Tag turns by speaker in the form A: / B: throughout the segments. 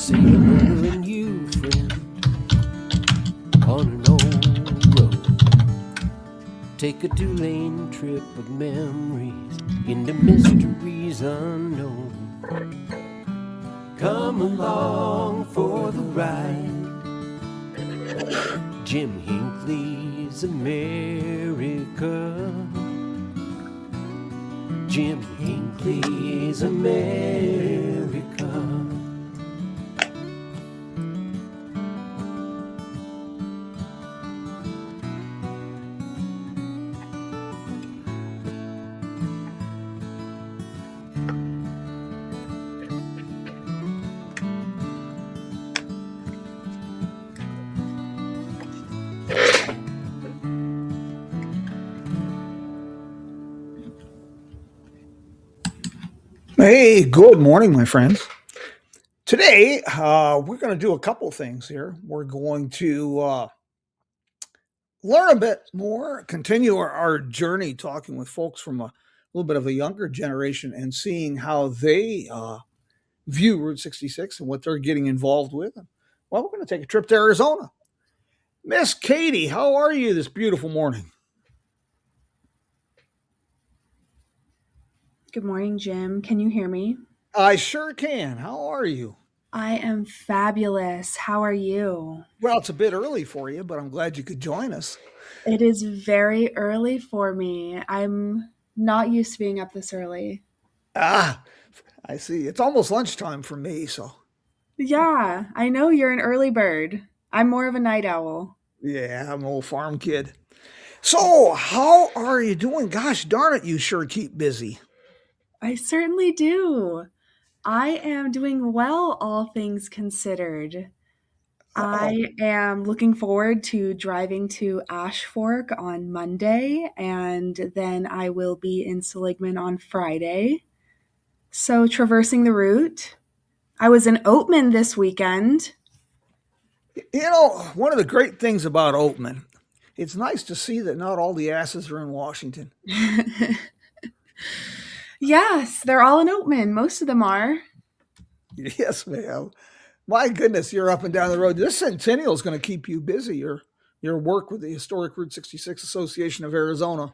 A: Say hello and you, friend, on an old road. Take a 2-lane trip of memories into mysteries unknown. Come along for the ride. Jim Hinckley's America. Jim Hinckley's America.
B: Hey, good morning, my friends. Today, we're going to do a couple things here. We're going to learn a bit more, continue our journey talking with folks from a little bit of a younger generation and seeing how they view Route 66 and what they're getting involved with. Well, we're going to take a trip to Arizona. Miss Katie, how are you this beautiful morning?
C: Good morning, Jim. Can you hear me?
B: I sure can. How are you?
C: I am fabulous. How are you?
B: Well, it's a bit early for you, but I'm glad you could join us.
C: It is very early for me. I'm not used to being up this early.
B: Ah, I see. It's almost lunchtime for me, so.
C: Yeah, I know you're an early bird. I'm more of a night owl.
B: Yeah, I'm an old farm kid. So, how are you doing? Gosh darn it, you sure keep busy.
C: I certainly do. I am doing well, all things considered.
B: Oh,
C: I am looking forward to driving to Ash Fork on Monday, and then I will be in Seligman on Friday. So, traversing the route. I was in Oatman this weekend.
B: one of the great things about Oatman, it's nice to see that not all the asses are in Washington.
C: Yes, they're all in Oatman. Most of them are.
B: Yes, ma'am. My goodness, you're up and down the road. This centennial is going to keep you busy. Your work with the Historic Route 66 Association of Arizona.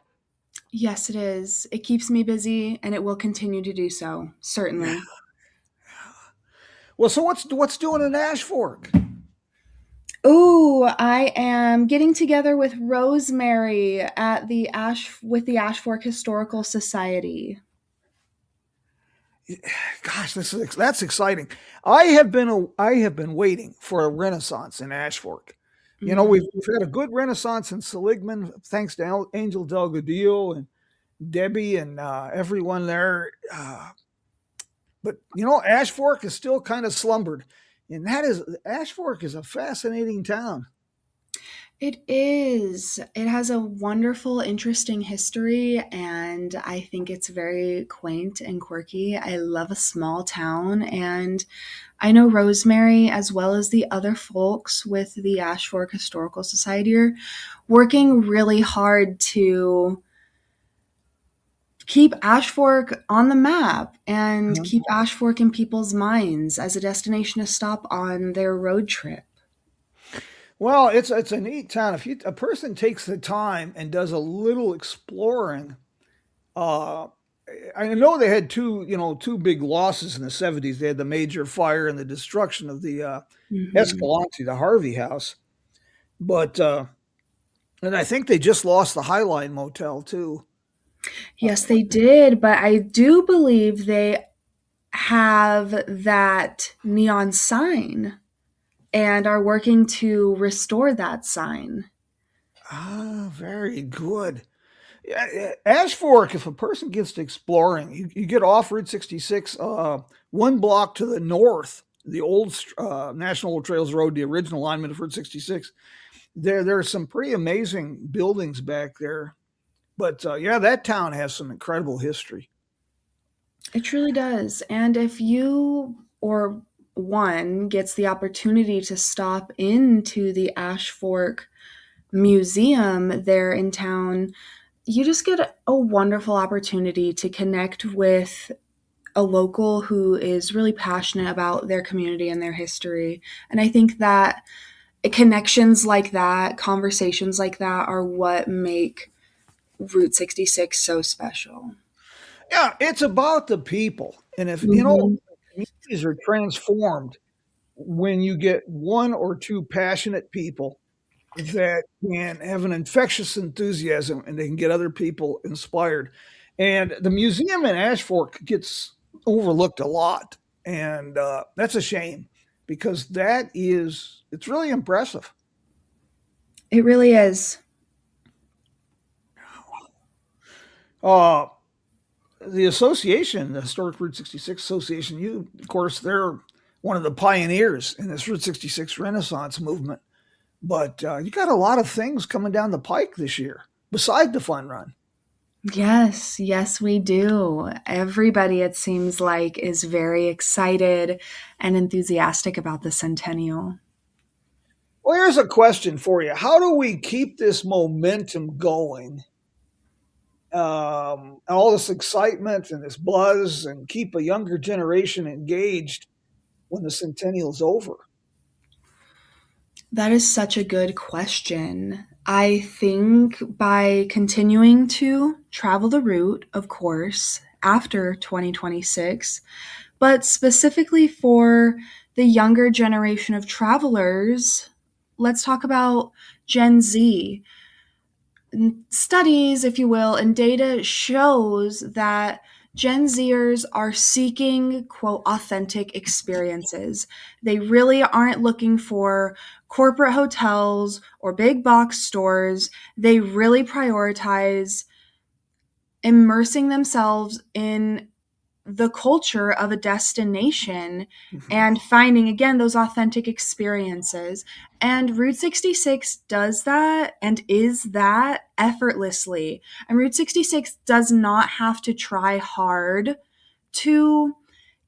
C: Yes, it is. It keeps me busy and it will continue to do so, certainly.
B: Well, so what's doing in Ash Fork?
C: Oh, I am getting together with Rosemary at the Ash Fork Historical Society.
B: Gosh, that's exciting. I have been waiting for a renaissance in Ash Fork.
C: Mhm.
B: We've had a good renaissance in Seligman, thanks to Angel Delgadillo and Debbie and everyone there. But Ash Fork is still kind of slumbered, and that is Ash Fork is a fascinating town.
C: It is. It has a wonderful, interesting history, and I think it's very quaint and quirky. I love a small town, and I know Rosemary, as well as the other folks with the Ash Fork Historical Society, are working really hard to keep Ash Fork on the map and
B: Mhm.
C: keep Ash Fork in people's minds as a destination to stop on their road trip.
B: Well, it's a neat town. If a person takes the time and does a little exploring, uh, I know they had two big losses in the '70s. They had the major fire and the destruction of the
C: Mhm.
B: Escalante, the Harvey House. But and I think they just lost the Highline Motel too.
C: Yes, they did, but I do believe they have that neon sign and are working to restore that sign.
B: Very good. Yeah, Ash Fork, if a person gets to exploring, you get off Route 66, one block to the north, the old National Old Trails Road, the original alignment of Route 66. There are some pretty amazing buildings back there. But yeah, that town has some incredible history.
C: It truly does. And if you or one gets the opportunity to stop into the Ash Fork Museum there in town, you just get a wonderful opportunity to connect with a local who is really passionate about their community and their history. And I think that connections like that, conversations like that, are what make Route 66 so special.
B: Yeah, it's about the people. And if,
C: Mhm.
B: communities are transformed when you get one or two passionate people that can have an infectious enthusiasm and they can get other people inspired. And the museum in Ashfork gets overlooked a lot. And that's a shame because it's really impressive.
C: It really is.
B: Uh, the association, the Historic Route 66 Association, of course, they're one of the pioneers in this Route 66 Renaissance movement. But you got a lot of things coming down the pike this year beside the fun run.
C: Yes, yes, we do. Everybody, it seems like, is very excited and enthusiastic about the centennial.
B: Well, here's a question for you. How do we keep this momentum going? All this excitement and this buzz, and keep a younger generation engaged when the centennial's over?
C: That is such a good question. I think by continuing to travel the route, of course, after 2026, but specifically for the younger generation of travelers, let's talk about Gen Z. Studies, if you will, and data shows that Gen Zers are seeking, quote, authentic experiences. They really aren't looking for corporate hotels or big box stores. They really prioritize immersing themselves in the culture of a destination
B: Mhm.
C: and finding again those authentic experiences. And Route 66 does that and is that effortlessly. And Route 66 does not have to try hard to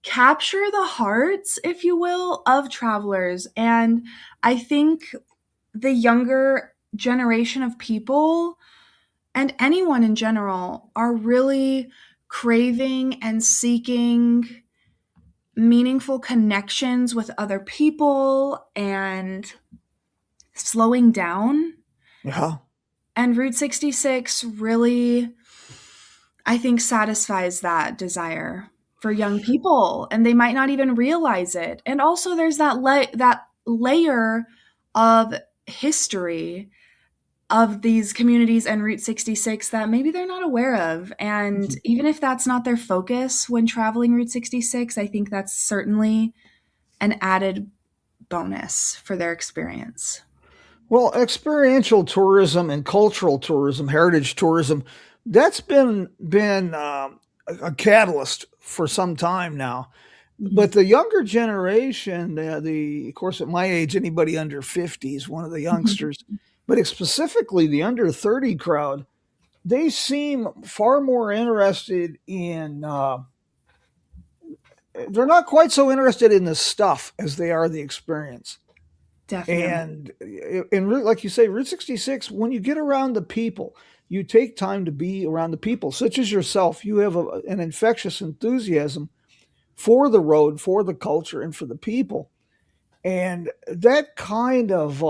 C: capture the hearts, if you will, of travelers. And I think the younger generation of people and anyone in general are really craving and seeking meaningful connections with other people and slowing down.
B: Yeah.
C: And Route 66 really, I think, satisfies that desire for young people, and they might not even realize it. And also, there's that layer of history of these communities and Route 66 that maybe they're not aware of. And
B: Mhm.
C: even if that's not their focus when traveling Route 66, I think that's certainly an added bonus for their experience.
B: Well, experiential tourism and cultural tourism, heritage tourism, that's been a catalyst for some time now.
C: Mhm.
B: But the younger generation, the of course at my age, anybody under 50 is one of the youngsters, but specifically the under 30 crowd, they seem far more interested in. They're not quite so interested in the stuff as they are the experience.
C: Definitely.
B: And like you say, Route 66, when you get around the people, you take time to be around the people, such as yourself. You have an infectious enthusiasm for the road, for the culture, and for the people. And that kind of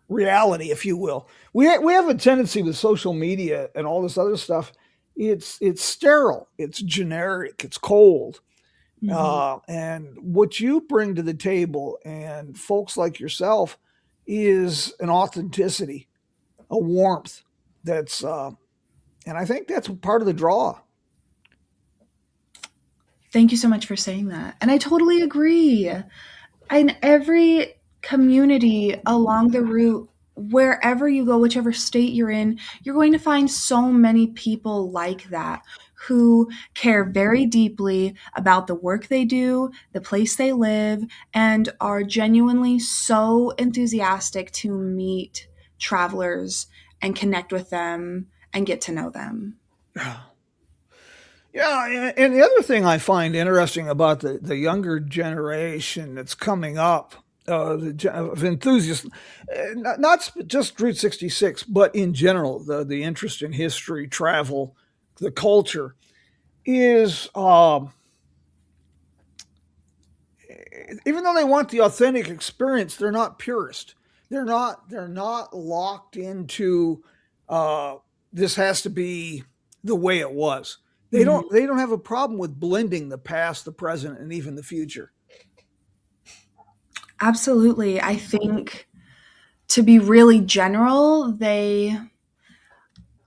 B: reality, if you will, we have a tendency with social media and all this other stuff. It's sterile, it's generic, it's cold.
C: Mhm.
B: And what you bring to the table, and folks like yourself, is an authenticity, a warmth that's, and I think that's part of the draw.
C: Thank you so much for saying that. And I totally agree. In every community along the route, wherever you go, whichever state you're in, you're going to find so many people like that who care very deeply about the work they do, the place they live, and are genuinely so enthusiastic to meet travelers and connect with them and get to know them.
B: Yeah, and the other thing I find interesting about the younger generation that's coming up, of enthusiasts, not just Route 66, but in general, the interest in history, travel, the culture, is even though they want the authentic experience, they're not purist. They're not locked into uh, this has to be the way it was. They
C: Mhm.
B: don't have a problem with blending the past, the present, and even the future.
C: Absolutely. I think to be really general,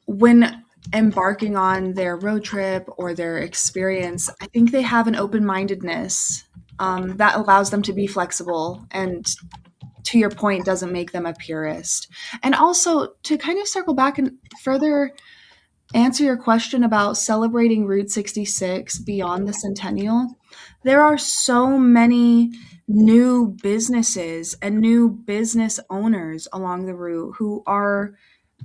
C: when embarking on their road trip or their experience, I think they have an open mindedness that allows them to be flexible and, to your point, doesn't make them a purist. And also, to kind of circle back and further answer your question about celebrating Route 66 beyond the centennial, there are so many new businesses and new business owners along the route who are,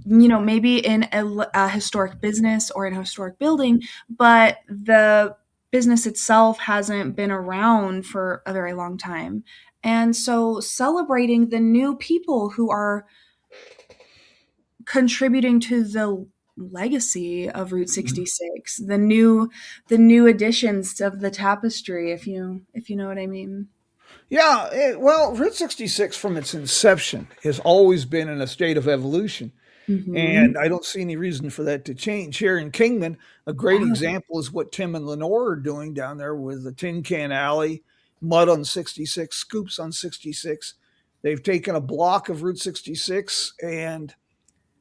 C: maybe in a historic business or in a historic building, but the business itself hasn't been around for a very long time. And so celebrating the new people who are contributing to the legacy of Route
B: Mhm.
C: 66, the new additions of the tapestry, if you know what I mean.
B: Yeah, well, Route 66 from its inception has always been in a state of evolution.
C: Mhm.
B: And I don't see any reason for that to change. Here in Kingman, a great
C: Yeah.
B: example is what Tim and Lenore are doing down there with the Tin Can Alley, mud on 66, scoops on 66. They've taken a block of Route 66 and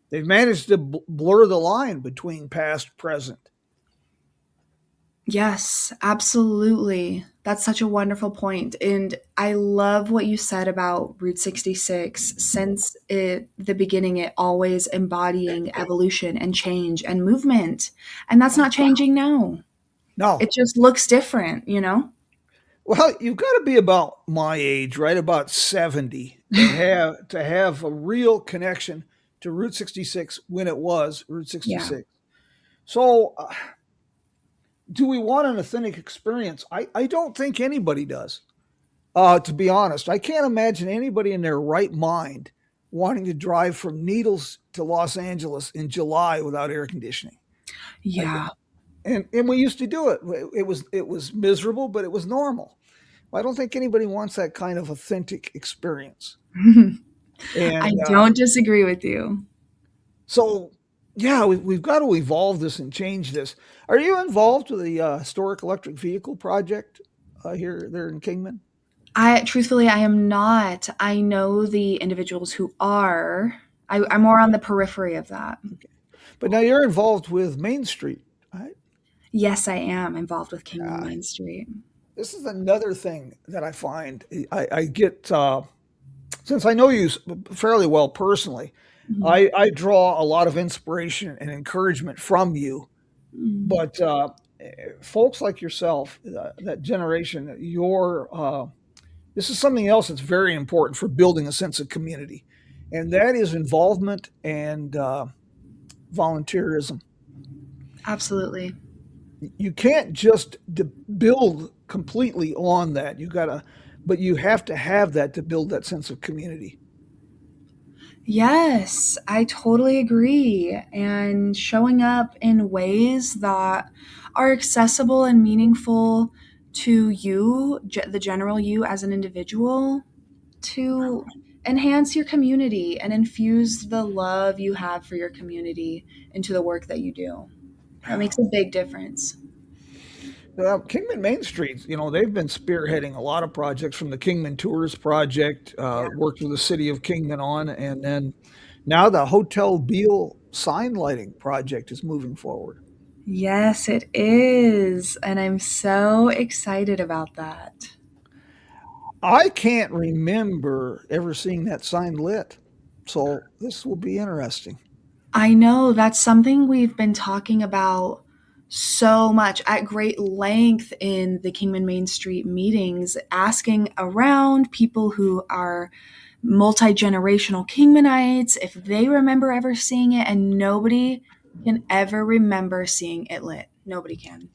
B: they've managed to blur the line between past, present.
C: Yes, absolutely. That's such a wonderful point. And I love what you said about Route 66. Since the beginning, it always embodying evolution and change and movement. And that's not changing now.
B: No,
C: It just looks different.
B: well, you've got to be about my age, right about 70, to have a real connection to Route 66 when it was Route
C: Yeah.
B: 66. So, do we want an authentic experience? I don't think anybody does. To be honest, I can't imagine anybody in their right mind wanting to drive from Needles to Los Angeles in July without air conditioning. I,
C: Yeah.
B: and we used to do it. It was miserable, but it was normal. I don't think anybody wants that kind of authentic experience.
C: I
B: And
C: don't disagree with you.
B: so, yeah, we've got to evolve this and change this. Are you involved with the historic electric vehicle project here there in Kingman?
C: I am not. I know the individuals who are. I'm more on the periphery of that.
B: Okay. But now you're involved with Main Street, right?
C: Yes, I am involved with Kingman
B: Uh,
C: Main Street.
B: this is another thing that I find I get since I know you fairly well personally.
C: Mhm.
B: I draw a lot of inspiration and encouragement from you,
C: Mm.
B: but folks like yourself, that generation, this is something else that's very important for building a sense of community, and that is involvement and volunteerism.
C: Absolutely.
B: You can't just build completely on that. But you have to have that to build that sense of community.
C: Yes, I totally agree. And showing up in ways that are accessible and meaningful to you, the general you as an individual, to enhance your community and infuse the love you have for your community into the work that you do. That makes a big difference.
B: Kingman Main Street, they've been spearheading a lot of projects from the Kingman Tours Project,
C: Yeah.
B: worked with the city of Kingman on, and then now the Hotel Beale sign lighting project is moving forward.
C: Yes, it is. And I'm so excited about that.
B: I can't remember ever seeing that sign lit, so this will be interesting.
C: I know that's something we've been talking about so much at great length in the Kingman Main Street meetings, asking around people who are multi generational Kingmanites if they remember ever seeing it, and nobody can ever remember seeing it lit. Nobody can.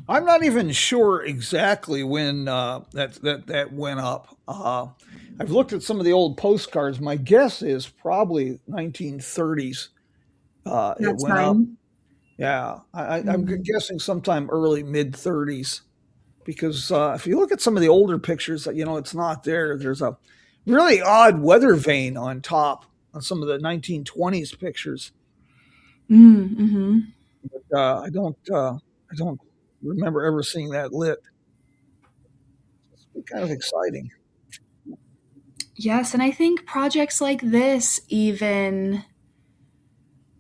B: I'm not even sure exactly when that went up. I've looked at some of the old postcards. My guess is probably 1930s. It
C: That
B: went up,
C: sign.
B: Yeah, I'm
C: Mhm.
B: guessing sometime early mid 30s because if you look at some of the older pictures, it's not there. There's a really odd weather vane on top on some of the 1920s pictures.
C: Mm-hmm.
B: I don't remember ever seeing that lit. It's kind of exciting.
C: Yes, and I think projects like this even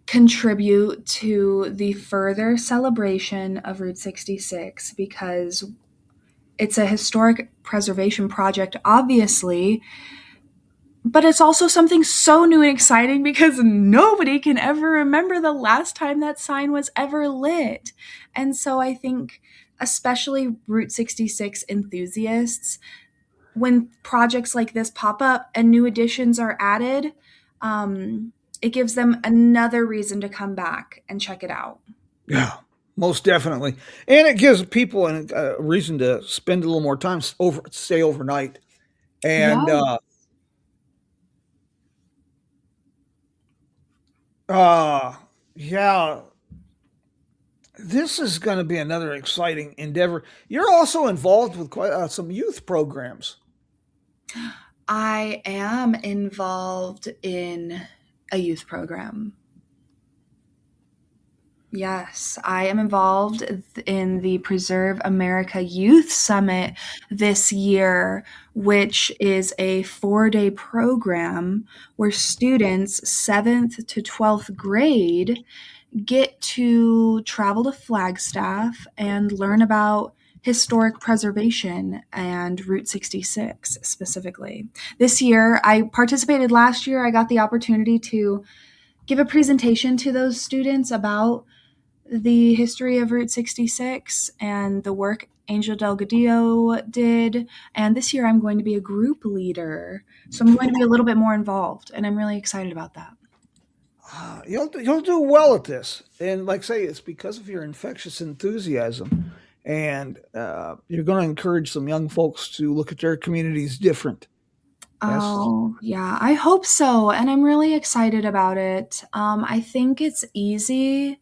C: contribute to the further celebration of Route 66 because it's a historic preservation project, obviously, but it's also something so new and exciting because nobody can ever remember the last time that sign was ever lit. And so I think, especially Route 66 enthusiasts, when projects like this pop up and new additions are added, it gives them another reason to come back and check it out.
B: Yeah, most definitely, and it gives people a reason to spend a little more time stay overnight, and
C: Yeah.
B: uh, yeah, this is going to be another exciting endeavor. You're also involved with quite some youth programs.
C: I am involved in a youth program. Yes, I am involved in the Preserve America Youth Summit this year, which is a 4-day program where students 7th to 12th grade get to travel to Flagstaff and learn about historic preservation and Route 66 specifically. This year, I participated last year. I got the opportunity to give a presentation to those students about the history of Route 66 and the work Angel Delgadillo did. And this year, I'm going to be a group leader. So I'm going to be a little bit more involved, and I'm really excited about that.
B: You'll do well at this, and like I say, it's because of your infectious enthusiasm, and you're going to encourage some young folks to look at their communities different. That's
C: Oh, yeah, I hope so. And I'm really excited about it. I think it's easy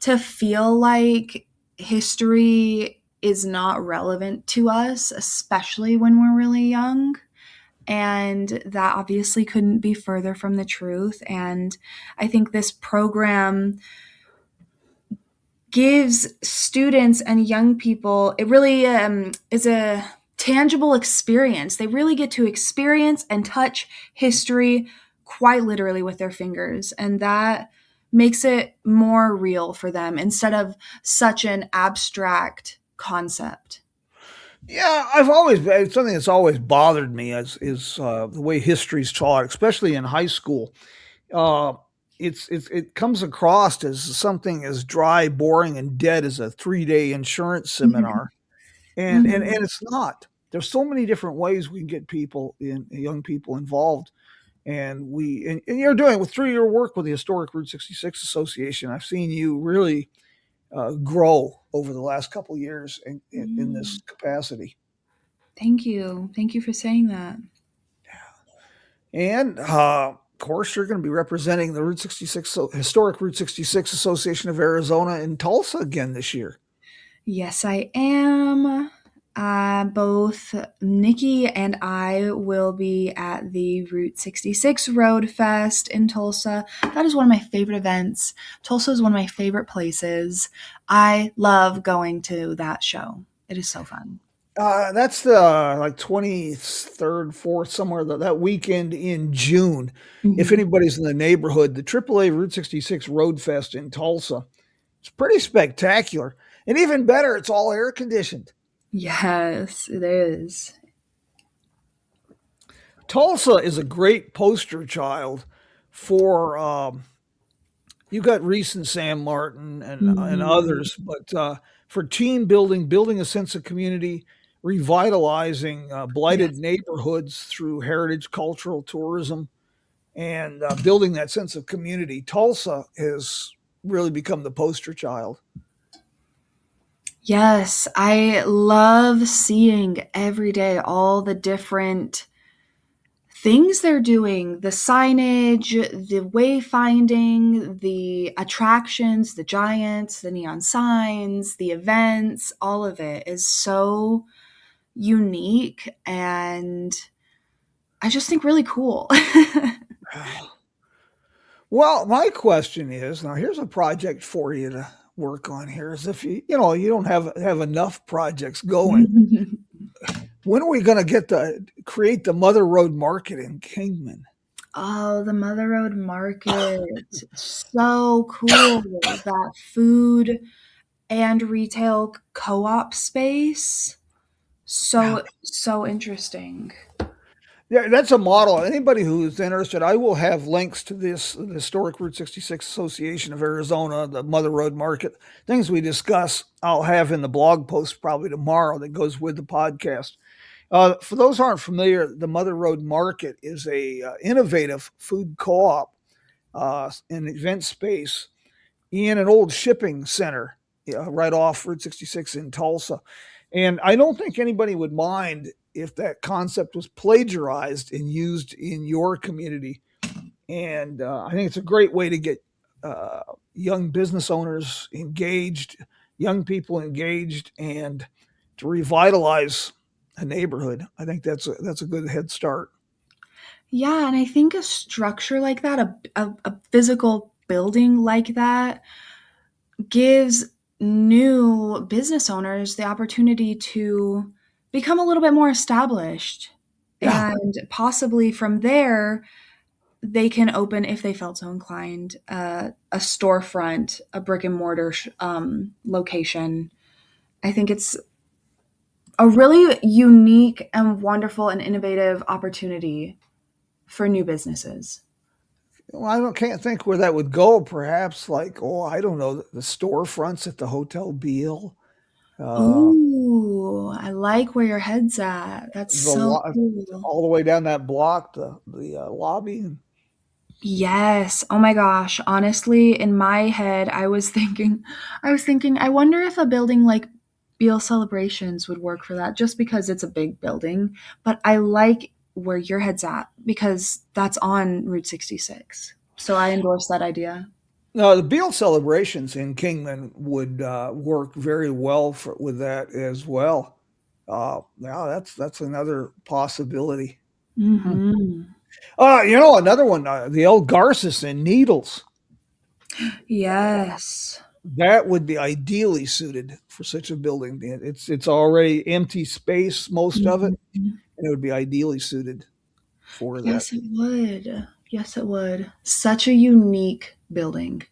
C: to feel like history is not relevant to us, especially when we're really young. And that obviously couldn't be further from the truth. And I think this program gives students and young people, it really is a tangible experience. They really get to experience and touch history quite literally with their fingers. And that makes it more real for them instead of such an abstract concept.
B: Yeah, I've always it's something that's always bothered me is the way history's taught, especially in high school. Uh, it comes across as something as dry, boring, and dead as a 3-day insurance
C: Mhm.
B: seminar, and
C: Mhm.
B: it's not. There's so many different ways we can get young people involved, and you're doing with through your work with the Historic Route 66 Association. I've seen you really grow over the last couple of years in
C: Mm.
B: this capacity.
C: Thank you. Thank you for saying that.
B: And of course, you're going to be representing the Route 66 Historic Route 66 Association of Arizona in Tulsa again this year.
C: Yes, I am. Both Nikki and I will be at the Route 66 Road Fest in Tulsa. That is one of my favorite events. Tulsa is one of my favorite places. I love going to that show. It is so fun.
B: That's the like 23rd, 4th, somewhere that weekend in June. If
C: Mhm.
B: anybody's in the neighborhood, the AAA Route 66 Road Fest in Tulsa. It's pretty spectacular. And even better, it's all air conditioned.
C: Yes, it is.
B: Tulsa is a great poster child for you got Reese and Sam Martin and
C: Mhm.
B: others, but for team building, building a sense of community, revitalizing blighted
C: Yes.
B: neighborhoods through heritage cultural tourism, and building that sense of community, Tulsa has really become the poster child.
C: Yes, I love seeing every day all the different things they're doing, the signage, the wayfinding, the attractions, the giants, the neon signs, the events, all of it is so unique and I just think really cool.
B: Well, my question is now here's a project for you to work on here is if you don't have enough projects going. When are we going to get to create the Mother Road Market in Kingman?
C: Oh, the Mother Road Market. So cool. That food and retail co-op space. So interesting.
B: Yeah, that's a model. Anybody who's interested, I will have links to this the Historic Route 66 Association of Arizona, the Mother Road Market, things we discuss. I'll have in the blog post probably tomorrow that goes with the podcast. For those who aren't familiar, the Mother Road Market is a innovative food co-op and event space in an old shipping center right off Route 66 in Tulsa. And I don't think anybody would mind if that concept was plagiarized and used in your community. And I think it's a great way to get young business owners engaged, young people engaged, and to revitalize a neighborhood. I think that's a good head start.
C: Yeah, and I think a structure like that, a physical building like that, gives new business owners the opportunity to become a little bit more established.
B: Yeah.
C: And possibly from there, they can open, if they felt so inclined, a storefront, a brick and mortar location. I think it's a really unique and wonderful and innovative opportunity for new businesses.
B: Well, can't think where that would go. Perhaps like, oh, I don't know, the storefronts at the Hotel Beale, uh,
C: Ooh, I like where your head's at. That's
B: the
C: so cool.
B: all the way down that block, the lobby.
C: Yes. Oh my gosh. Honestly, in my head, I was thinking, I wonder if a building like Beale Celebrations would work for that just because it's a big building. But I like where your head's at because that's on Route 66. So I endorse that idea.
B: No, the Beale celebrations in Kingman would work very well with that as well. Now that's another possibility. Hmm.
C: Hmm.
B: Another one, the El Garces and Needles.
C: Yes.
B: That would be ideally suited for such a building. It's already empty space, most of it,
C: Mhm.
B: and it would be ideally suited for that.
C: Yes, it would. Yes, it would. Such a unique building.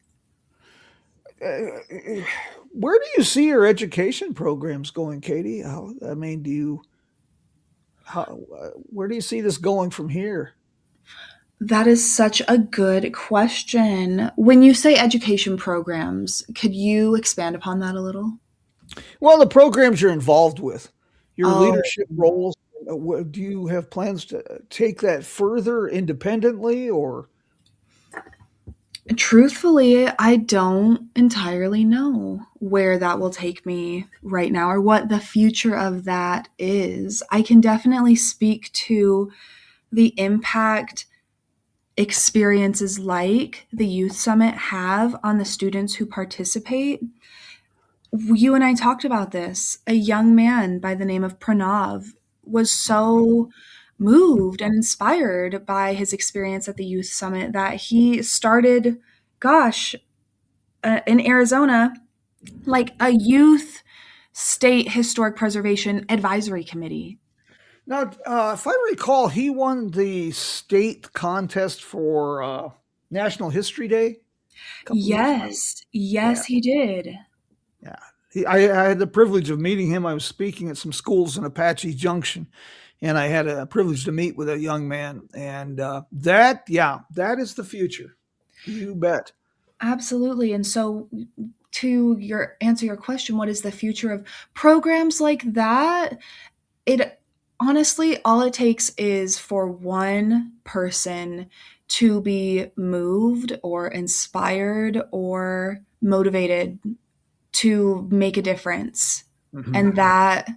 B: Where do you see your education programs going, Katie? I mean, where do you see this going from here?
C: That is such a good question. When you say education programs, could you expand upon that a little?
B: Well, the programs you're involved with, your
C: Oh,
B: leadership roles, do you have plans to take that further independently or?
C: truthfully, I don't entirely know where that will take me right now or what the future of that is. I can definitely speak to the impact experiences like the Youth Summit have on the students who participate. You and I talked about this. A young man by the name of Pranav was so moved and inspired by his experience at the Youth Summit that he started, gosh, in Arizona, like a youth state historic preservation advisory committee.
B: Now, if I recall, he won the state contest for National History Day a couple years ago.
C: Yes,
B: Yeah,
C: yes, he did.
B: yeah. I had the privilege of meeting him. I was speaking at some schools in Apache Junction, and I had a privilege to meet with a young man. And that is the future. You bet.
C: Absolutely. And so to your answer your question, what is the future of programs like that? It honestly, all it takes is for one person to be moved or inspired or motivated to make a difference.
B: Mhm.
C: And that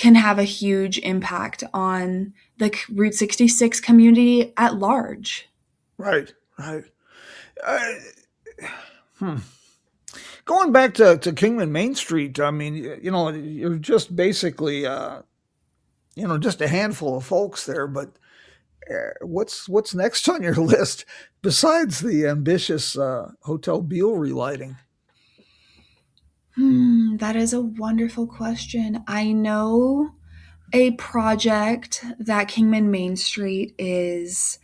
C: can have a huge impact on the Route 66 community at large.
B: Right, right. Uh, hmm. Going back to Kingman Main Street, I mean, you're just basically, just a handful of folks there. But what's next on your list besides the ambitious Hotel Beale relighting?
C: That is a wonderful question. I know a project that Kingman Main Street is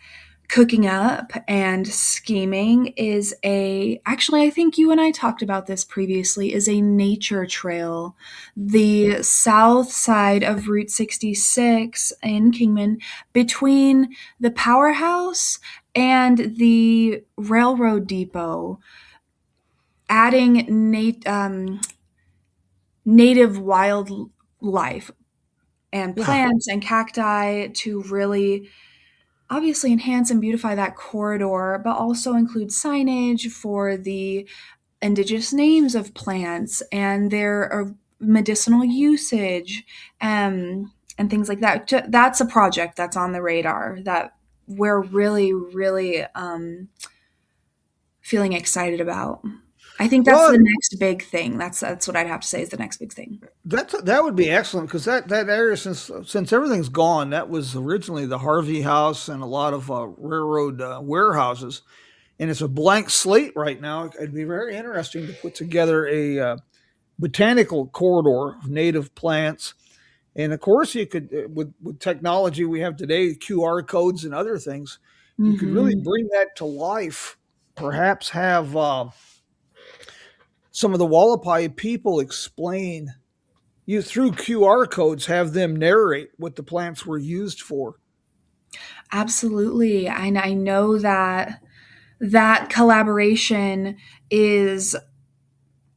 C: cooking up and scheming is actually, I think you and I talked about this previously, is a nature trail. The south side of Route 66 in Kingman, between the powerhouse and the railroad depot, adding native wildlife and
B: Yeah,
C: plants and cacti to really obviously enhance and beautify that corridor, but also include signage for the indigenous names of plants and their medicinal usage, and things like that. That's a project that's on the radar that we're really, really feeling excited about. I think that's
B: well,
C: the next big thing. That's what I'd have to say is the next big thing.
B: that would be excellent because that area, since everything's gone, that was originally the Harvey House and a lot of railroad warehouses, and it's a blank slate right now. It'd be very interesting to put together a botanical corridor of native plants. And of course, you could, with technology we have today, QR codes and other things, you could really
C: Hmm.
B: bring that to life. Perhaps have some of the Wallapai people explain you through QR codes, have them narrate what the plants were used for.
C: Absolutely. And I know that that collaboration is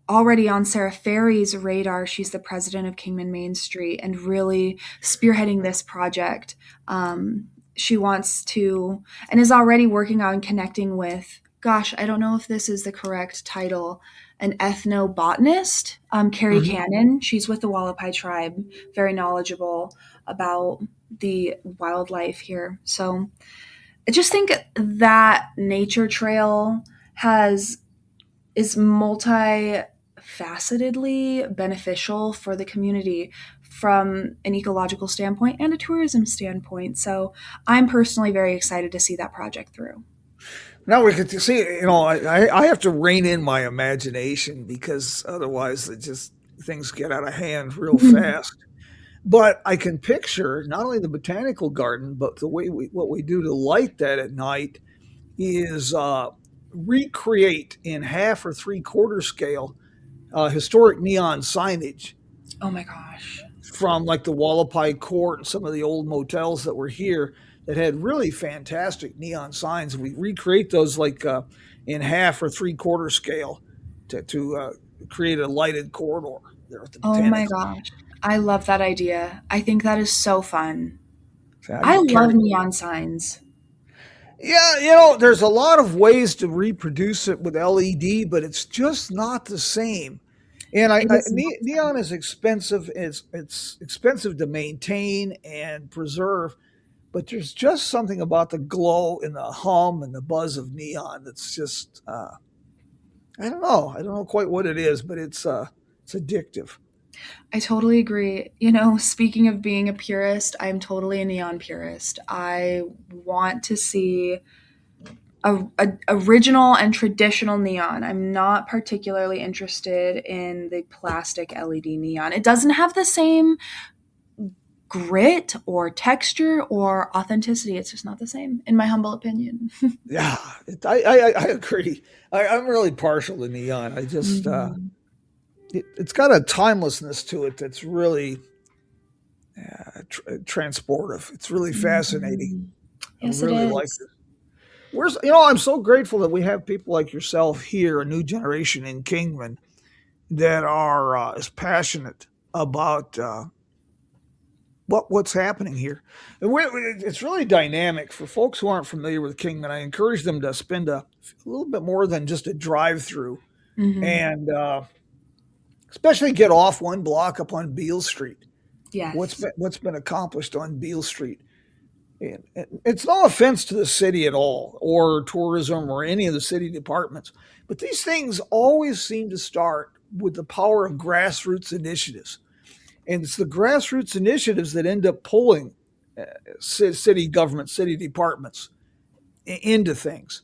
C: already on Sarah Ferry's radar. She's the president of Kingman Main Street and really spearheading this project. She wants to and is already working on connecting with, gosh, I don't know if this is the correct title, an ethnobotanist, Carrie
B: Mhm.
C: Cannon. She's with the Wallapai tribe, very knowledgeable about the wildlife here. So I just think that nature trail has is multifacetedly beneficial for the community from an ecological standpoint and a tourism standpoint. So I'm personally very excited to see that project through.
B: Now we could see, I have to rein in my imagination because otherwise it just things get out of hand real fast. But I can picture not only the botanical garden, but the way what we do to light that at night is recreate in half or three-quarter scale historic neon signage
C: Oh my gosh.
B: from like the Wallapai Court and some of the old motels that were here that had really fantastic neon signs. We recreate those like in half or three-quarter scale to create a lighted corridor there at the
C: Oh my
B: botanical.
C: gosh. I love that idea. I think that is so fun.
B: I
C: I
B: get
C: love
B: carried.
C: neon signs.
B: Yeah, there's a lot of ways to reproduce it with LED, but it's just not the same. And
C: It is not the same.
B: neon is expensive. It's expensive to maintain and preserve, but there's just something about the glow and the hum and the buzz of neon that's just I don't know. I don't know quite what it is, but it's addictive.
C: I totally agree. Speaking of being a purist, I'm totally a neon purist. I want to see a original and traditional neon. I'm not particularly interested in the plastic LED neon. It doesn't have the same grit or texture or authenticity. It's just not the same, in my humble opinion.
B: Yeah, I agree. I'm really partial to neon. I just
C: Mhm.
B: it's got a timelessness to it that's really transportive. It's really fascinating.
C: Mhm.
B: I
C: Yes, it
B: really like
C: is.
B: it. I'm so grateful that we have people like yourself here, a new generation in Kingman, that are as passionate about what's happening here. And it's really dynamic for folks who aren't familiar with Kingman. I encourage them to spend a little bit more than just a drive through,
C: Hmm.
B: and especially get off one block up on Beale Street.
C: Yes.
B: what's been accomplished on Beale Street. And it's no offense to the city at all, or tourism, or any of the city departments, but these things always seem to start with the power of grassroots initiatives. And it's the grassroots initiatives that end up pulling uh, city government, city departments into things.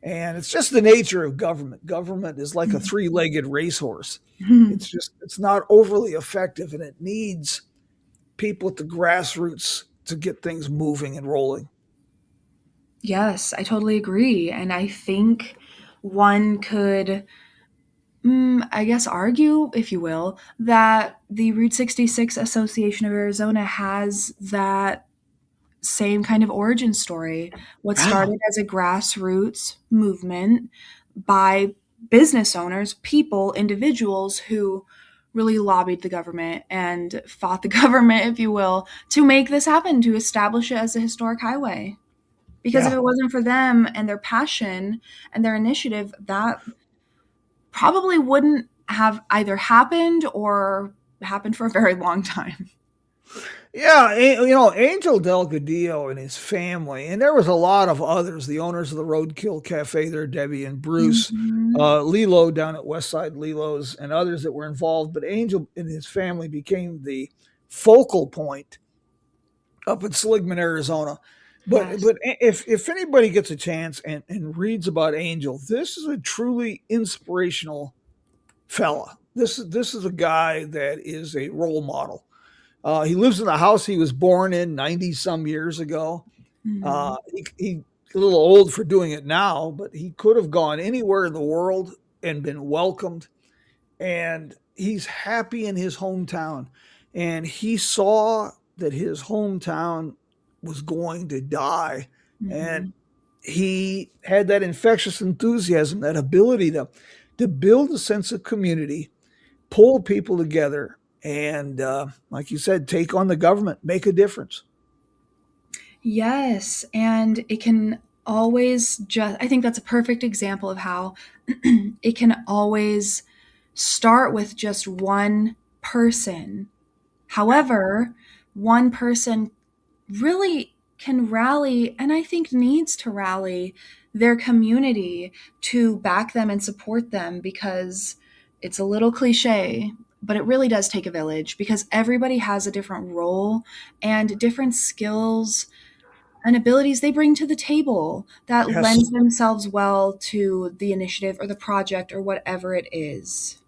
B: And it's just the nature of government. Government is like a three-legged racehorse. It's not overly effective, and it needs people at the grassroots to get things moving and rolling.
C: Yes, I totally agree. And I think one could, I guess, argue, if you will, that the Route 66 Association of Arizona has that same kind of origin story. What
B: Yeah.
C: started as a grassroots movement by business owners, people, individuals who really lobbied the government and fought the government, if you will, to make this happen, to establish it as a historic highway. Because if
B: Yeah.
C: it wasn't for them and their passion and their initiative, that probably wouldn't have either happened or happened for a very long time.
B: Yeah, Angel Delgadillo and his family, and there was a lot of others, the owners of the Roadkill Cafe there, Debbie and Bruce,
C: Mhm.
B: Lilo down at Westside Lilo's, and others that were involved. But Angel and his family became the focal point up in Seligman, Arizona. But
C: Yes.
B: but if anybody gets a chance and reads about Angel, this is a truly inspirational fella. This is a guy that is a role model. He lives in the house he was born in 90 some years ago.
C: Mhm.
B: He a little old for doing it now, but he could have gone anywhere in the world and been welcomed. And he's happy in his hometown. And he saw that his hometown was going to die. And
C: Mhm.
B: he had that infectious enthusiasm, that ability to build a sense of community, pull people together, and like you said, take on the government, make a difference.
C: Yes, and it can always just, I think that's a perfect example of how it can always start with just one person. However, one person really can rally, and I think needs to rally their community to back them and support them, because it's a little cliche, but it really does take a village, because everybody has a different role and different skills and abilities they bring to the table that lends
B: Yes.
C: themselves well to the initiative or the project or whatever it is.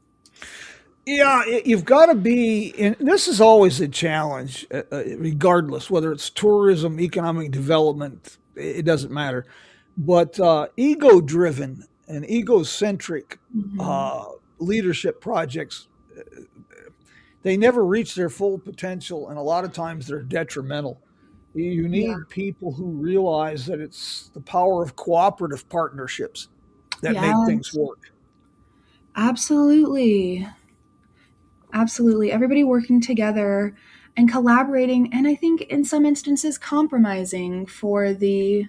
B: Yeah, you've got to be, and this is always a challenge, regardless whether it's tourism, economic development, it doesn't matter. But ego driven and egocentric
C: Mhm.
B: uh, leadership projects, they never reach their full potential, and a lot of times they're detrimental. You
C: Yeah.
B: need people who realize that it's the power of cooperative partnerships that make things
C: Yes.
B: work.
C: Absolutely. Absolutely. Everybody working together and collaborating, and I think in some instances compromising for the,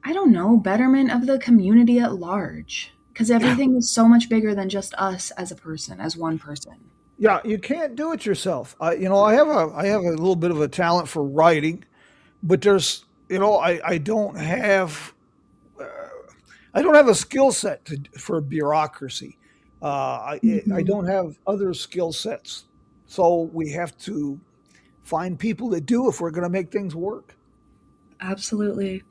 C: I don't know, betterment of the community at large. Because
B: Yeah.
C: everything is so much bigger than just us as a person, as one person.
B: Yeah, you can't do it yourself. I have a little bit of a talent for writing, but there's uh, I don't have a skill set for bureaucracy. I
C: Mhm.
B: don't have other skill sets, so we have to find people that do if we're going to make things work.
C: Absolutely.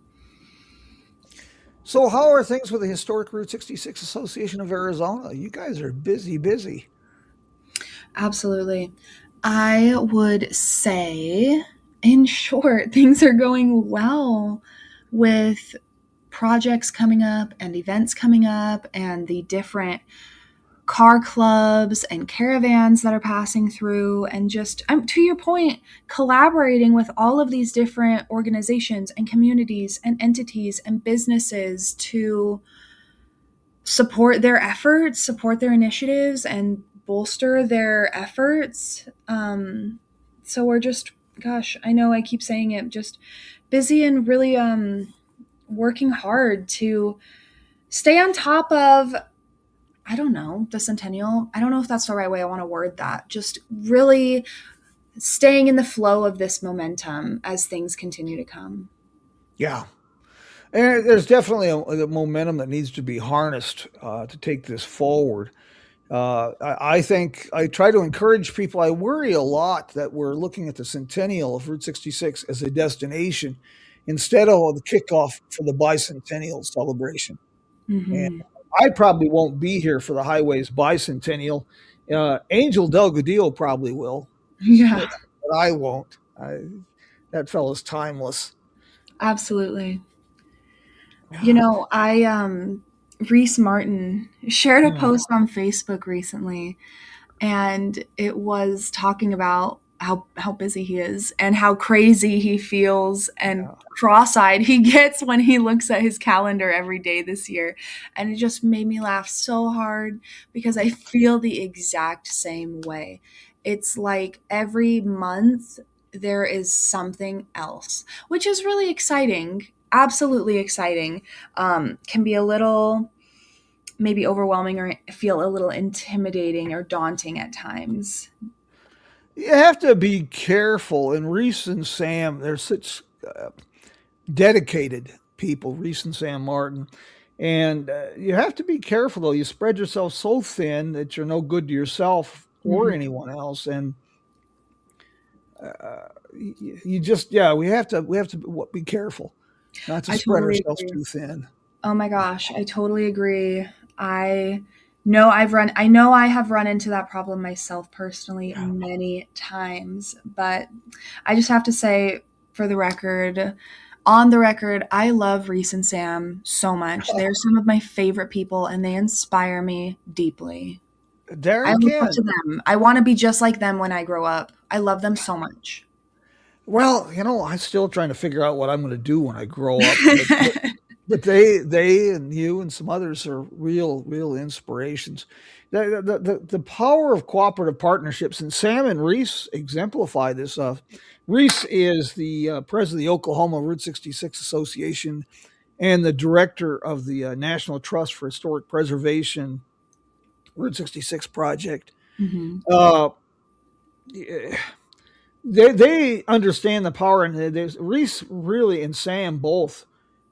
B: So, how are things with the Historic Route 66 Association of Arizona? You guys are busy, busy.
C: Absolutely. I would say, in short, things are going well with projects coming up and events coming up and the different car clubs and caravans that are passing through, and just to your point, collaborating with all of these different organizations and communities and entities and businesses to support their efforts, support their initiatives, and bolster their efforts. So we're just, gosh, I know I keep saying it, just busy and really working hard to stay on top of, I don't know, the centennial. I don't know if that's the right way I want to word that. Just really staying in the flow of this momentum as things continue to come.
B: Yeah. And there's definitely a momentum that needs to be harnessed to take this forward. I think I try to encourage people. I worry a lot that we're looking at the centennial of Route 66 as a destination instead of the kickoff for the bicentennial celebration. And
C: Hmm.
B: I probably won't be here for the highways bicentennial. Angel Delgadillo probably will,
C: Yeah,
B: but I won't. That fellow's timeless.
C: absolutely. You
B: Yeah.
C: know, Reese Martin shared a
B: Mm,
C: post on Facebook recently, and it was talking about how busy he is and how crazy he feels and
B: yeah.
C: cross-eyed he gets when he looks at his calendar every day this year. And it just made me laugh so hard because I feel the exact same way. It's like every month there is something else, which is really exciting, absolutely exciting. Can be a little maybe overwhelming or feel a little intimidating or daunting at times.
B: You have to be careful. And Reese and Sam, they're such dedicated people, Reese and Sam Martin. And you have to be careful, though. You spread yourself so thin that you're no good to yourself or
C: Mhm.
B: anyone else. And you just, yeah, we have to be careful not to
C: I
B: spread
C: totally
B: ourselves
C: agree.
B: too thin.
C: Oh my gosh, I totally agree. I know I have run into that problem myself personally
B: Yeah.
C: many times, but I just have to say for the record, on the record, I love Reese and Sam so much. They're some of my favorite people and they inspire me deeply.
B: There
C: I look up
B: again.
C: to them. I want to be just like them when I grow up. I love them so much.
B: Well, I'm still trying to figure out what I'm going to do when I grow up. But they and you and some others are real inspirations. The power of cooperative partnerships, and Sam and Reese exemplify this. Reese is the president of the Oklahoma Route 66 Association and the director of the National Trust for Historic Preservation Route 66 project.
C: Hmm.
B: Uh, they understand the power, and Reese really and Sam both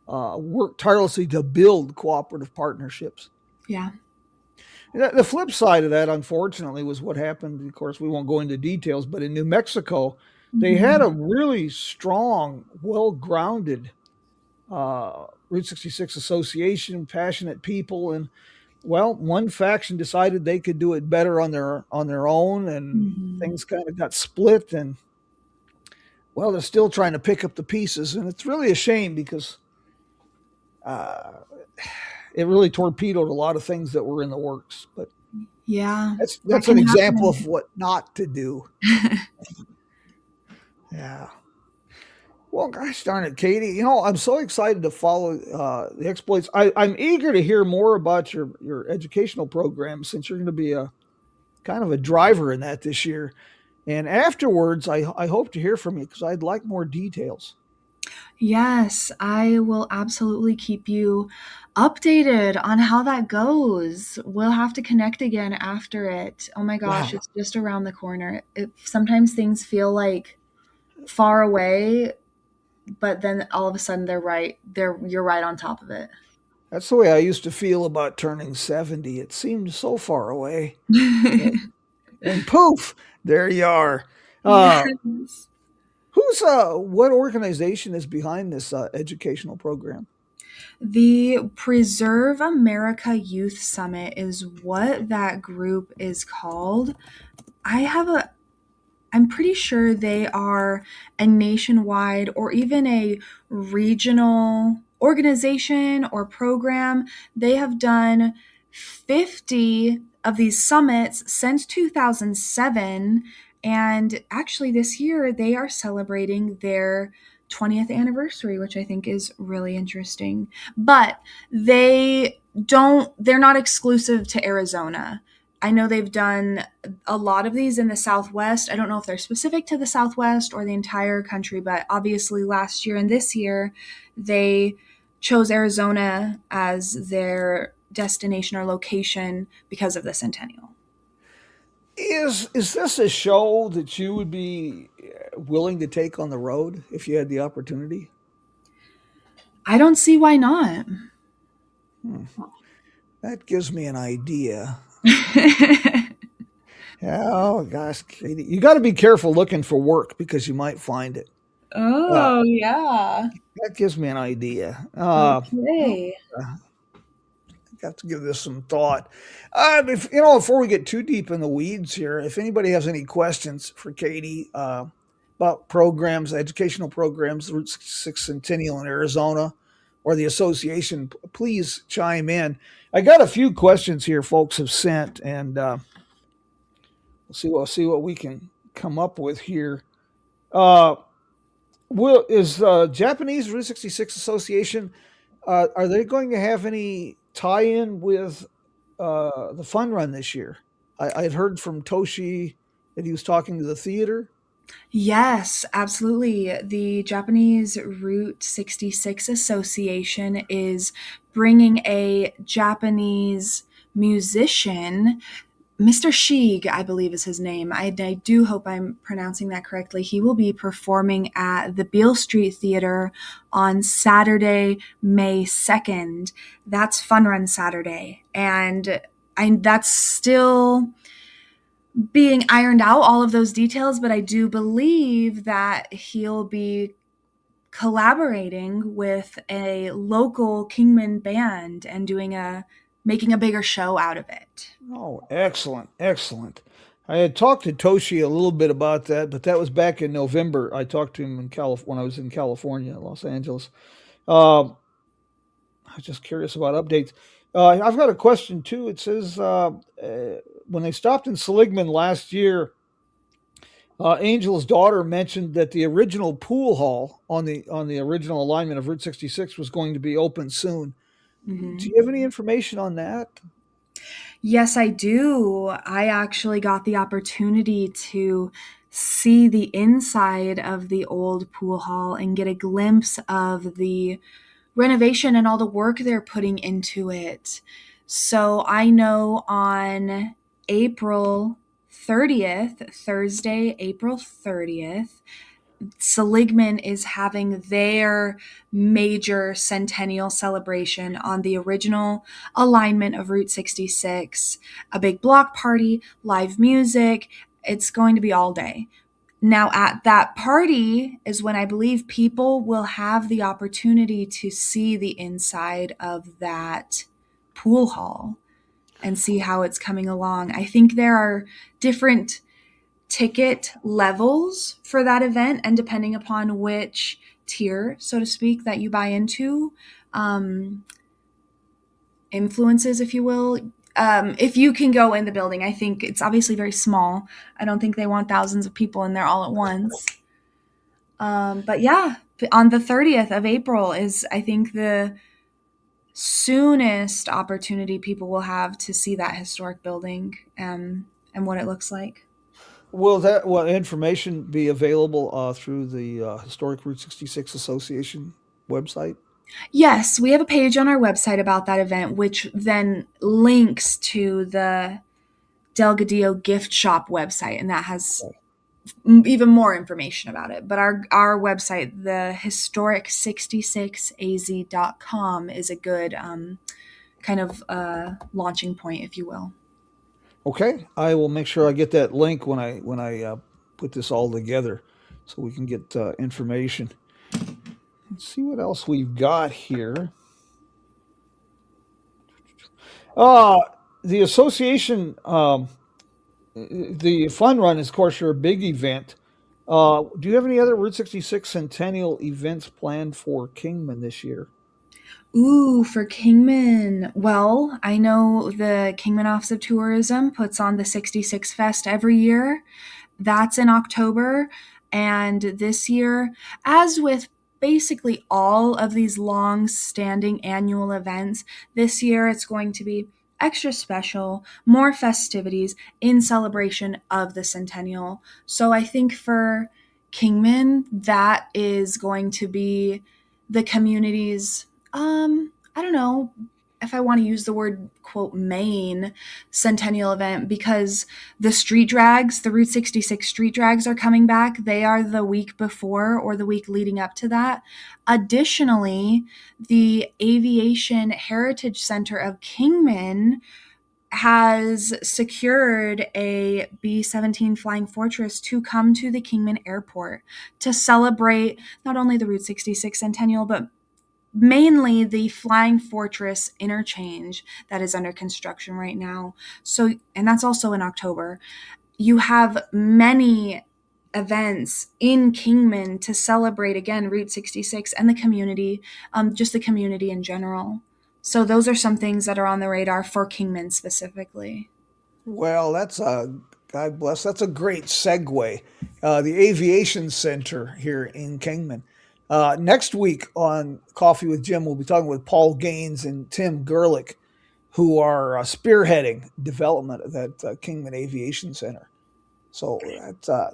B: work tirelessly to build cooperative partnerships.
C: Yeah.
B: The flip side of that, unfortunately, was what happened. Of course, we won't go into details, but in New Mexico, they had
C: Hmm.
B: a really strong, well grounded Route 66 association, passionate people. And well, one faction decided they could do it better on their own, and
C: Hmm.
B: things kind of got split. And well, they're still trying to pick up the pieces. And it's really a shame because uh, it really torpedoed a lot of things that were in the works. But
C: Yeah, that
B: that's an
C: can
B: example
C: happen.
B: of what not to do. Yeah. Well, gosh darn it, Katie. I'm so excited to follow the exploits. I'm eager to hear more about your educational program since you're going to be a kind of a driver in that this year. And afterwards, I hope to hear from you because I'd like more details.
C: Yes, I will absolutely keep you updated on how that goes. We'll have to connect again after it. Oh my gosh,
B: Yeah,
C: it's just around the corner. Sometimes things feel like far away, but then all of a sudden you're right on top of it.
B: that's the way I used to feel about turning 70. It seemed so far away. And poof, there you are. Uh,
C: Yes.
B: what organization is behind this educational program?
C: The Preserve America Youth Summit is what that group is called. I have a I'm pretty sure they are a nationwide or even a regional organization or program. They have done 50 of these summits since 2007. And actually, this year they are celebrating their 20th anniversary, which I think is really interesting. But they're not exclusive to Arizona. I know they've done a lot of these in the Southwest. I don't know if they're specific to the Southwest or the entire country, but obviously last year and this year, they chose Arizona as their destination or location because of the centennial.
B: Is this a show that you would be willing to take on the road if you had the opportunity?
C: I don't see why not.
B: Hmm. That gives me an idea. Yeah, oh gosh, Katie, you got to be careful looking for work because you might find it. Uh,
C: Oh, yeah.
B: that gives me an idea.
C: Okay.
B: Have to give this some thought. Before we get too deep in the weeds here, if anybody has any questions for Katie about programs, educational programs, Route 66 Centennial in Arizona, or the association, please chime in. I got a few questions here, folks have sent, and we'll see what we can come up with here. Uh, will is Japanese Route 66 Association? Are they going to have any tie-in with the fun run this year? I had heard from Toshi that he was talking to the theater.
C: Yes, absolutely. The Japanese Route 66 Association is bringing a Japanese musician. Mr. Sheig, I believe is his name. I do hope I'm pronouncing that correctly. He will be performing at the Beale Street Theater on Saturday, May 2nd. That's Fun Run Saturday. And that's still being ironed out, all of those details, but I do believe that he'll be collaborating with a local Kingman band and making a bigger show out of it.
B: Oh, excellent, excellent. I had talked to Toshi a little bit about that, but that was back in November. I talked to him in when I was in California, Los Angeles. Um, I was just curious about updates. I've got a question too. It says when they stopped in Seligman last year, Angel's daughter mentioned that the original pool hall on the original alignment of Route 66 was going to be open soon. Do
C: Mhm.
B: you have any information on that?
C: Yes, I do. I actually got the opportunity to see the inside of the old pool hall and get a glimpse of the renovation and all the work they're putting into it. So I know on April 30th, Thursday, April 30th, Seligman is having their major centennial celebration on the original alignment of Route 66, a big block party, live music. It's going to be all day. Now, at that party is when I believe people will have the opportunity to see the inside of that pool hall and see how it's coming along. I think there are different ticket levels for that event, and depending upon which tier, so to speak, that you buy into, um, influences, if you will. If you can go in the building, I think it's obviously very small. I don't think they want thousands of people in there all at once. But yeah, on the 30th of April is, I think, the soonest opportunity people will have to see that historic building, and what it looks like.
B: Will information be available through the Historic Route 66 Association website?
C: Yes, we have a page on our website about that event, which then links to the Delgadillo gift shop website, and that has even more information about it. But our website, the historic66az.com, is a good kind of launching point, if you will.
B: Okay, I will make sure I get that link when I put this all together, so we can get information. Let's see what else we've got here. Uh, the association, the fun run is, of course, your big event. Do you have any other Route 66 Centennial events planned for Kingman this year?
C: Ooh, for Kingman. Well, I know the Kingman Office of Tourism puts on the 66 Fest every year. That's in October. And this year, as with basically all of these long standing annual events, this year it's going to be extra special, more festivities in celebration of the centennial. So I think for Kingman, that is going to be the community's, I don't know, if I want to use the word quote main centennial event, because the street drags, the Route 66 street drags are coming back. They are the week before or the week leading up to that. Additionally, the Aviation Heritage Center of Kingman has secured a B-17 Flying Fortress to come to the Kingman Airport to celebrate not only the Route 66 centennial, but mainly the Flying Fortress interchange that is under construction right now. So, and that's also in October. You have many events in Kingman to celebrate, again, Route 66 and the community, just the community in general. So those are some things that are on the radar for Kingman specifically.
B: Well, that's a God bless. That's a great segue. The Aviation Center here in Kingman. Next week on Coffee with Jim, we'll be talking with Paul Gaines and Tim Gerlich, who are spearheading development of that Kingman Aviation Center. So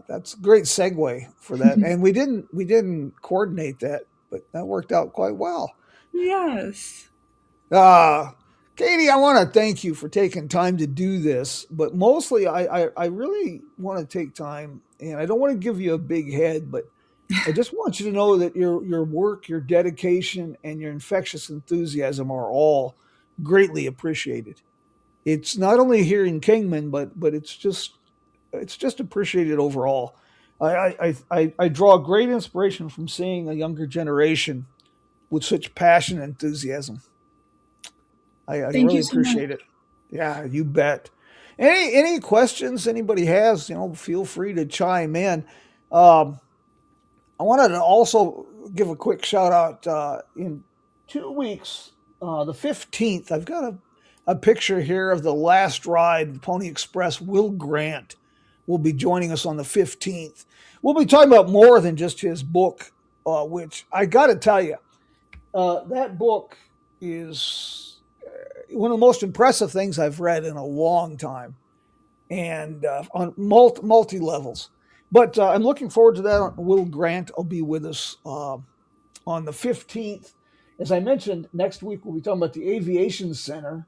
B: that's a great segue for that. And we didn't coordinate that, but that worked out quite well.
C: Yes.
B: Uh, Katie, I want to thank you for taking time to do this, but mostly I really want to take time, and I don't want to give you a big head, but I just want you to know that your work, your dedication, and your infectious enthusiasm are all greatly appreciated. It's not only here in Kingman, but it's just appreciated overall. I draw great inspiration from seeing a younger generation with such passion and enthusiasm. I
C: Thank
B: really
C: you so much.
B: appreciate it. Yeah, you bet. Any questions anybody has, feel free to chime in. Um, I wanted to also give a quick shout out. In 2 weeks, the 15th, I've got a picture here of the last ride, Pony Express. Will Grant will be joining us on the 15th. We'll be talking about more than just his book, which I got to tell you, that book is one of the most impressive things I've read in a long time, and on multi levels. But I'm looking forward to that. Will Grant will be with us on the 15th. As I mentioned, next week we'll be talking about the Aviation Center.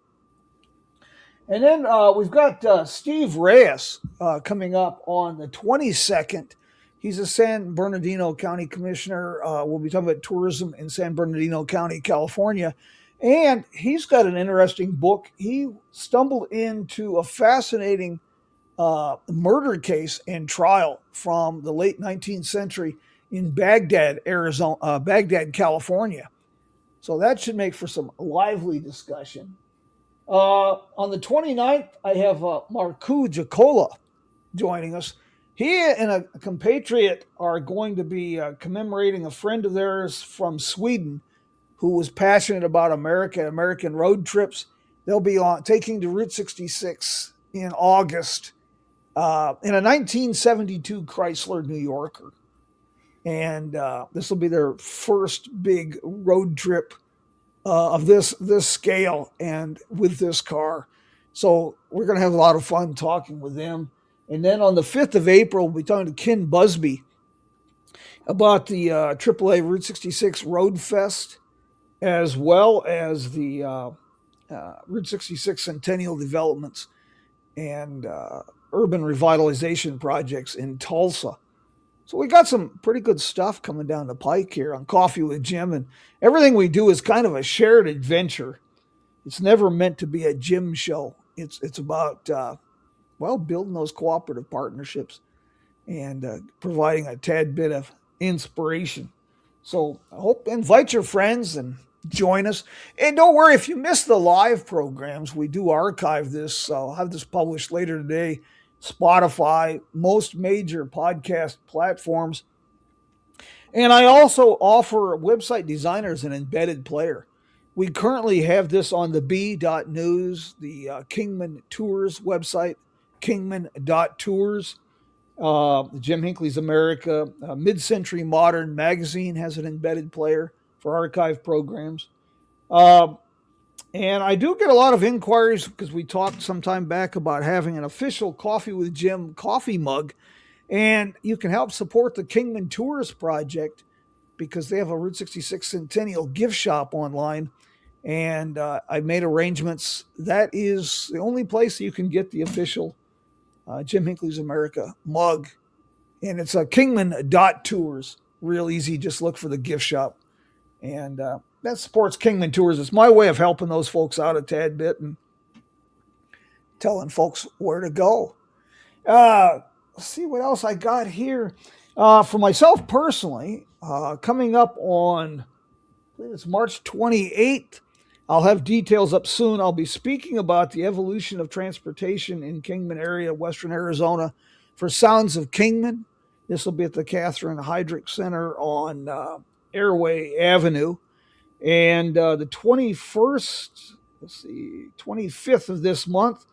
B: And then we've got Steve Reyes coming up on the 22nd. He's a San Bernardino County Commissioner. We'll be talking about tourism in San Bernardino County, California. And he's got an interesting book. He stumbled into a fascinating murder case and trial from the late 19th century in Baghdad, Baghdad, California. So that should make for some lively discussion. On the 29th, I have Marku Jacola joining us. He and a compatriot are going to be commemorating a friend of theirs from Sweden who was passionate about American road trips. They'll be on taking to Route 66 in August in a 1972 Chrysler New Yorker. And this will be their first big road trip of this scale and with this car. So we're going to have a lot of fun talking with them. And then on the 5th of April, we'll be talking to Ken Busby about the AAA Route 66 Road Fest, as well as the Route 66 Centennial Developments and urban revitalization projects in Tulsa. So we got some pretty good stuff coming down the pike here on Coffee with Jim, and everything we do is kind of a shared adventure. It's never meant to be a Jim show. It's about building those cooperative partnerships and providing a tad bit of inspiration. So I hope invite your friends and join us. And don't worry if you miss the live programs. We do archive this. So I'll have this published later today. Spotify, most major podcast platforms. And I also offer website designers an embedded player. We currently have this on the B.News, the Kingman Tours website, kingman.tours. Jim Hinckley's America, Mid-Century Modern magazine has an embedded player for archive programs. And I do get a lot of inquiries because we talked some time back about having an official Coffee with Jim coffee mug. And you can help support the Kingman Tours project because they have a Route 66 Centennial gift shop online. and I've made arrangements. That is the only place you can get the official Jim Hinckley's America mug, and it's a Kingman.Tours. Real easy. Just look for the gift shop, and that supports Kingman Tours. It's my way of helping those folks out a tad bit and telling folks where to go. Let's see what else I got here. For myself personally, coming up on, I believe it's March 28th, I'll have details up soon. I'll be speaking about the evolution of transportation in Kingman area, Western Arizona, for Sounds of Kingman. This will be at the Catherine Heydrich Center on Airway Avenue. And the 21st, 25th of this month,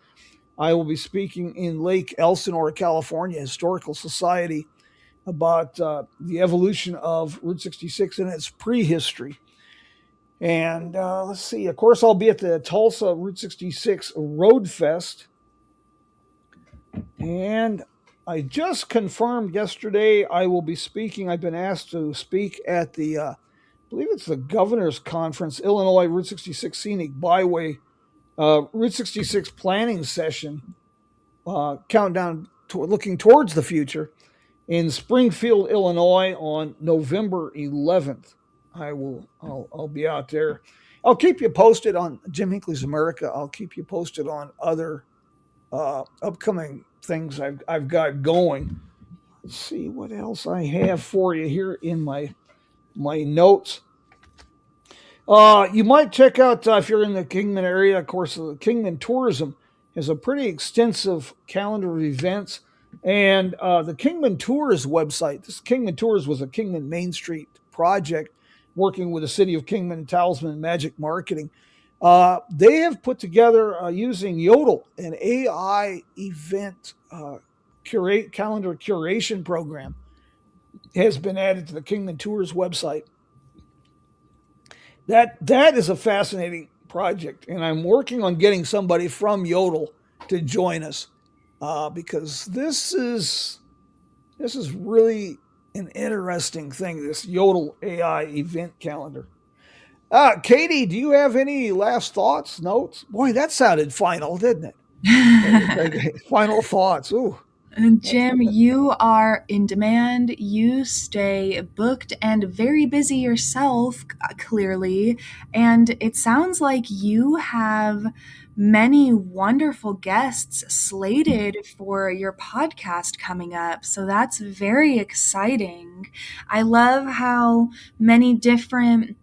B: I will be speaking in Lake Elsinore, California, Historical Society, about the evolution of Route 66 and its prehistory. And let's see, of course, I'll be at the Tulsa Route 66 Road Fest. And I just confirmed yesterday I will be speaking. I've been asked to speak at the, I believe it's the Governor's Conference, Illinois Route 66 Scenic Byway, Route 66 Planning Session, countdown to looking towards the future in Springfield, Illinois on November 11th. I'll be out there. I'll keep you posted on Jim Hinckley's America. I'll keep you posted on other upcoming things I've got going. Let's see what else I have for you here in my notes. You might check out, if you're in the Kingman area, of course, the Kingman Tourism has a pretty extensive calendar of events. And the Kingman Tours website, this Kingman Tours was a Kingman Main Street project working with the city of Kingman, Talisman Magic Marketing. They have put together, using Yodel, an AI event calendar curation program has been added to the Kingman Tours website. That is a fascinating project, and I'm working on getting somebody from Yodel to join us because this is really an interesting thing. This Yodel AI event calendar. Katie, do you have any last thoughts, notes? Boy, that sounded final, didn't it? Final thoughts. Ooh.
C: Jim, you are in demand. You stay booked and very busy yourself, clearly. And it sounds like you have many wonderful guests slated for your podcast coming up. So that's very exciting. I love how many different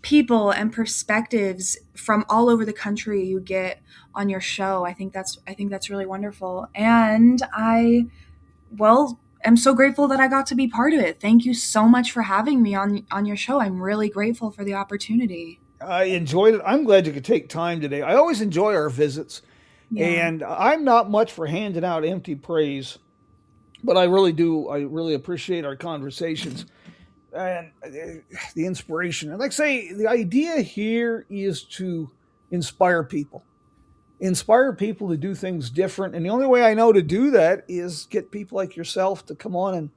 C: people and perspectives from all over the country you get on your show. I think that's really wonderful. And I'm so grateful that I got to be part of it. Thank you so much for having me on your show. I'm really grateful for the opportunity.
B: I enjoyed it. I'm glad you could take time today. I always enjoy our visits. Yeah. And I'm not much for handing out empty praise, but I really do. I really appreciate our conversations and the inspiration. And like I say, the idea here is to inspire people to do things different. And the only way I know to do that is get people like yourself to come on and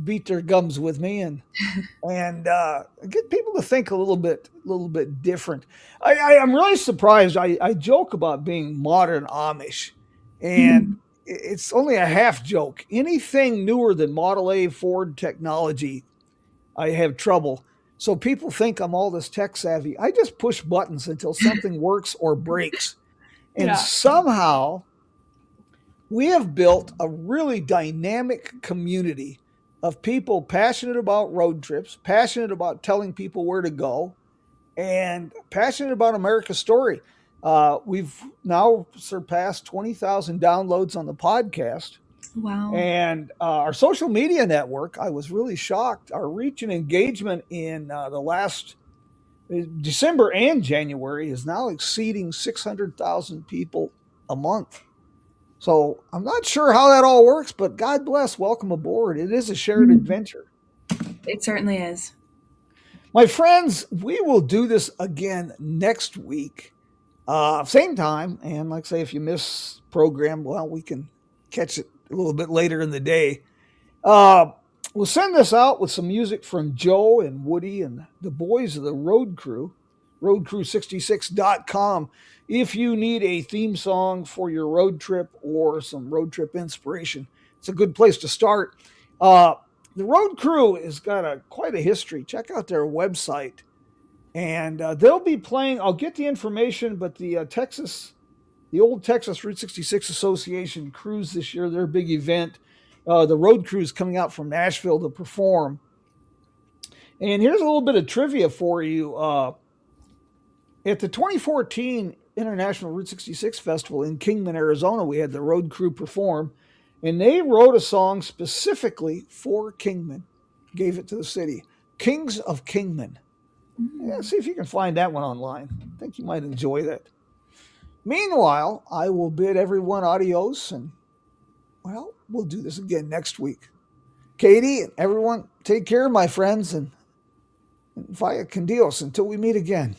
B: beat their gums with me and get people to think a little bit different. I'm really surprised. I joke about being modern Amish, and it's only a half joke. Anything newer than Model A Ford technology, I have trouble. So people think I'm all this tech savvy. I just push buttons until something works or breaks. And somehow we have built a really dynamic community of people passionate about road trips, passionate about telling people where to go, and passionate about America's story. We've now surpassed 20,000 downloads on the podcast.
C: Wow.
B: And our social media network, I was really shocked. Our reach and engagement in the last December and January is now exceeding 600,000 people a month. So I'm not sure how that all works, but God bless. Welcome aboard. It is a shared adventure.
C: It certainly is.
B: My friends, we will do this again next week. Same time. And like I say, if you miss program, well, we can catch it a little bit later in the day. We'll send this out with some music from Joe and Woody and the boys of the road crew. roadcrew66.com. If you need a theme song for your road trip or some road trip inspiration, it's a good place to start. The Road Crew has got quite a history. Check out their website, and they'll be playing. I'll get the information, but the old Texas Route 66 Association cruise this year, their big event. The Road Crew is coming out from Nashville to perform. And here's a little bit of trivia for you. At the 2014 International Route 66 Festival in Kingman, Arizona, we had the Road Crew perform, and they wrote a song specifically for Kingman, gave it to the city. Kings of Kingman. Yeah, see if you can find that one online. I think you might enjoy that. Meanwhile, I will bid everyone adios, and, well, we'll do this again next week. Katie and everyone, take care, my friends, and vaya con Dios until we meet again.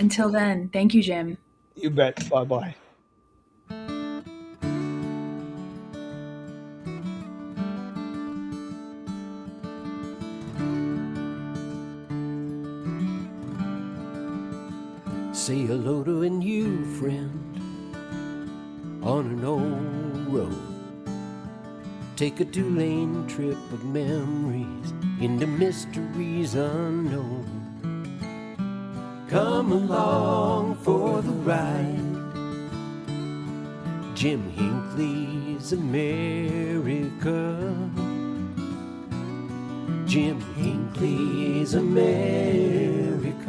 D: Until then, thank you, Jim.
B: You bet. Bye-bye.
A: Say hello to a new friend on an old road. Take a 2-lane trip of memories into mysteries unknown. Come along for the ride. Jim Hinckley's America. Jim Hinckley's America.